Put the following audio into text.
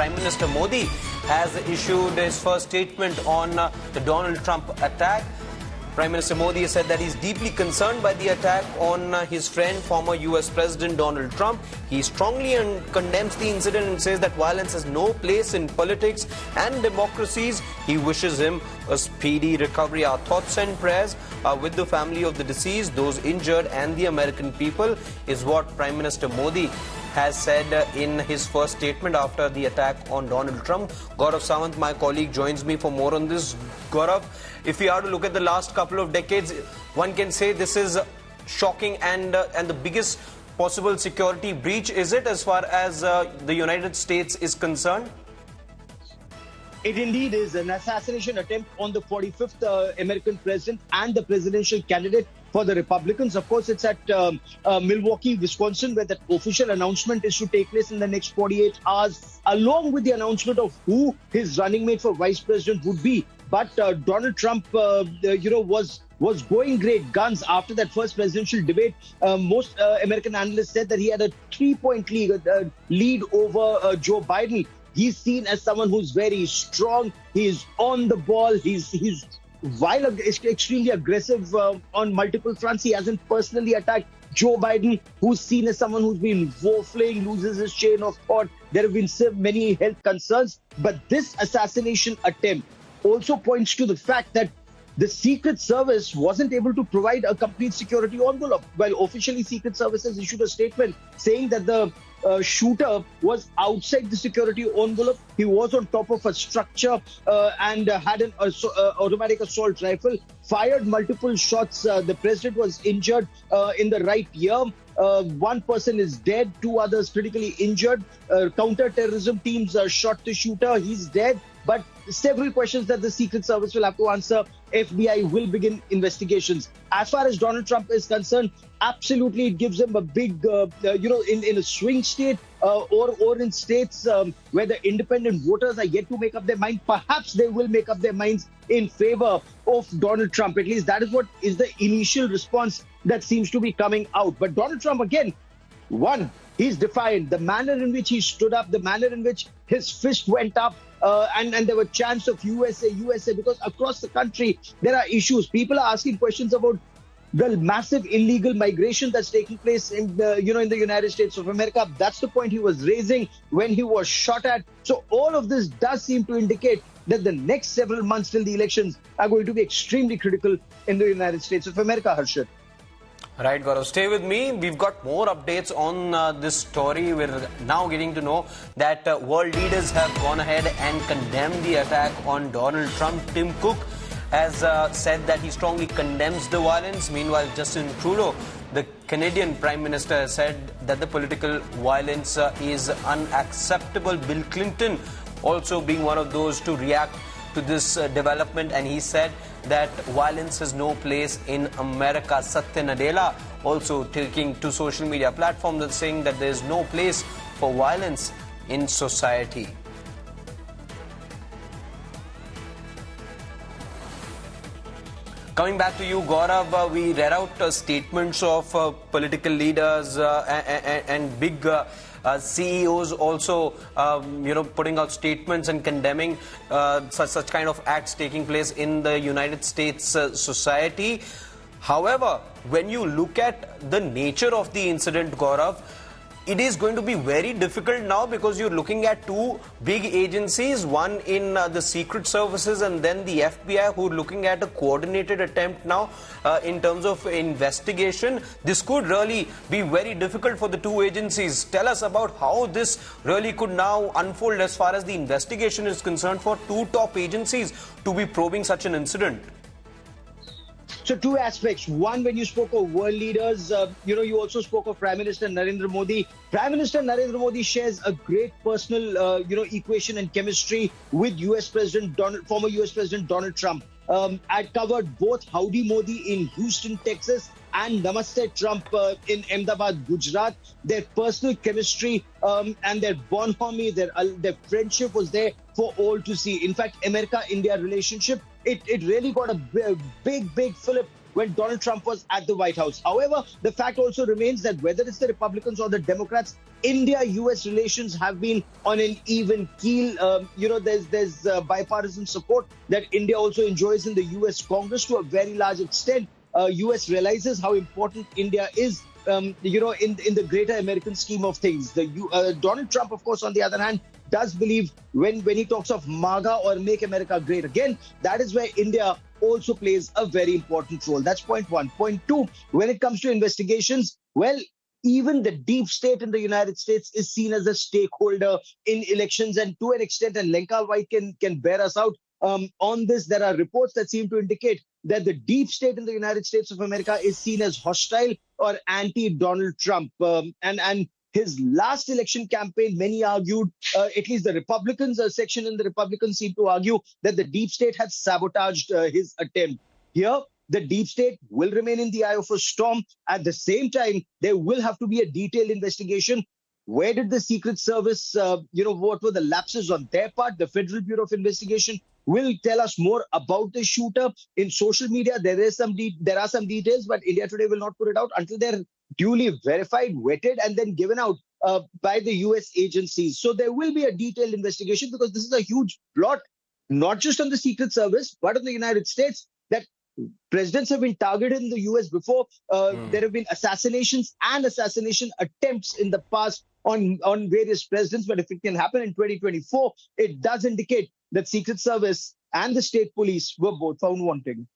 Prime Minister Modi has issued his first statement on the Donald Trump attack. Prime Minister Modi said that he's deeply concerned by the attack on his friend, former US President Donald Trump. He strongly condemns the incident and says that violence has no place in politics and democracies. He wishes him a speedy recovery. Our thoughts and prayers are with the family of the deceased, those injured and the American people, is what Prime Minister Modi has said in his first statement after the attack on Donald Trump. Gaurav Sawant, my colleague, joins me for more on this. Gaurav, if we are to look at the last couple of decades, one can say this is shocking and the biggest possible security breach, is it, as far as the United States is concerned? It indeed is an assassination attempt on the 45th American president and the presidential candidate for the Republicans. Of course, it's at Milwaukee, Wisconsin, where that official announcement is to take place in the next 48 hours, along with the announcement of who his running mate for vice president would be. But Donald Trump, was going great guns after that first presidential debate. Most American analysts said that he had a 3-point lead over Joe Biden. He's seen as someone who's very strong. He's on the ball. He's while extremely aggressive on multiple fronts. He hasn't personally attacked Joe Biden, who's seen as someone who's been waffling, loses his chain of thought. There have been so many health concerns. But this assassination attempt also points to the fact that the Secret Service wasn't able to provide a complete security envelope. While officially Secret Services issued a statement saying that the shooter was outside the security envelope. He was on top of a structure and had an automatic assault rifle, fired multiple shots. The president was injured in the right ear. One person is dead, 2 others critically injured. Counter-terrorism teams shot the shooter. He's dead. But several questions that the Secret Service will have to answer. FBI will begin investigations. As far as Donald Trump is concerned, absolutely it gives him a big, in a swing state or in states where the independent voters are yet to make up their mind. Perhaps they will make up their minds in favor of Donald Trump. At least that is what is the initial response that seems to be coming out. But Donald Trump, again, one, he's defiant. The manner in which he stood up, the manner in which his fist went up, and there were chants of USA, because across the country there are issues. People are asking questions about the massive illegal migration that's taking place in the United States of America. That's the point he was raising when he was shot at. So all of this does seem to indicate that the next several months till the elections are going to be extremely critical in the United States of America, Harshad. Right, Gaurav, stay with me. We've got more updates on this story. We're now getting to know that world leaders have gone ahead and condemned the attack on Donald Trump. Tim Cook has said that he strongly condemns the violence. Meanwhile, Justin Trudeau, the Canadian Prime Minister, has said that the political violence is unacceptable. Bill Clinton also being one of those to react to this development, and he said that violence has no place in America. Satya Nadella also taking to social media platforms and saying that there is no place for violence in society. Coming back to you, Gaurav, we read out statements of political leaders and big CEOs also, putting out statements and condemning such kind of acts taking place in the United States society. However, when you look at the nature of the incident, Gaurav, it is going to be very difficult now because you're looking at 2 big agencies, one in the Secret Services and then the FBI, who are looking at a coordinated attempt now in terms of investigation. This could really be very difficult for the 2 agencies. Tell us about how this really could now unfold as far as the investigation is concerned for 2 top agencies to be probing such an incident. So 2 aspects. One, when you spoke of world leaders, you also spoke of Prime Minister Narendra Modi. Prime Minister Narendra Modi shares a great personal, equation and chemistry with former US President Donald Trump. I covered both Howdy Modi in Houston, Texas, and Namaste Trump in Ahmedabad, Gujarat. Their personal chemistry and their bonhomie, their friendship was there for all to see. In fact, America-India relationship, it really got a big fillip when Donald Trump was at the White House. However, the fact also remains that whether it's the Republicans or the Democrats, India-US relations have been on an even keel. There's bipartisan support that India also enjoys in the US Congress to a very large extent. US realizes how important India is, in the greater American scheme of things. Donald Trump, of course, on the other hand, does believe when he talks of MAGA or Make America Great Again, that is where India also plays a very important role. That's point one. Point two, when it comes to investigations, well, even the deep state in the United States is seen as a stakeholder in elections, and to an extent, and Lenka White can bear us out on this. There are reports that seem to indicate that the deep state in the United States of America is seen as hostile or anti-Donald Trump. And his last election campaign, many argued, at least the Republicans, a section in the Republicans seem to argue that the deep state had sabotaged his attempt. Here, the deep state will remain in the eye of a storm. At the same time, there will have to be a detailed investigation. Where did the Secret Service, what were the lapses on their part? The Federal Bureau of Investigation will tell us more about the shooter. In social media, there are some details, but India Today will not put it out until they're duly verified, vetted, and then given out by the US agencies. So there will be a detailed investigation, because this is a huge blot, not just on the Secret Service, but on the United States, that presidents have been targeted in the US before. There have been assassinations and assassination attempts in the past on various presidents. But if it can happen in 2024, it does indicate that Secret Service and the state police were both found wanting.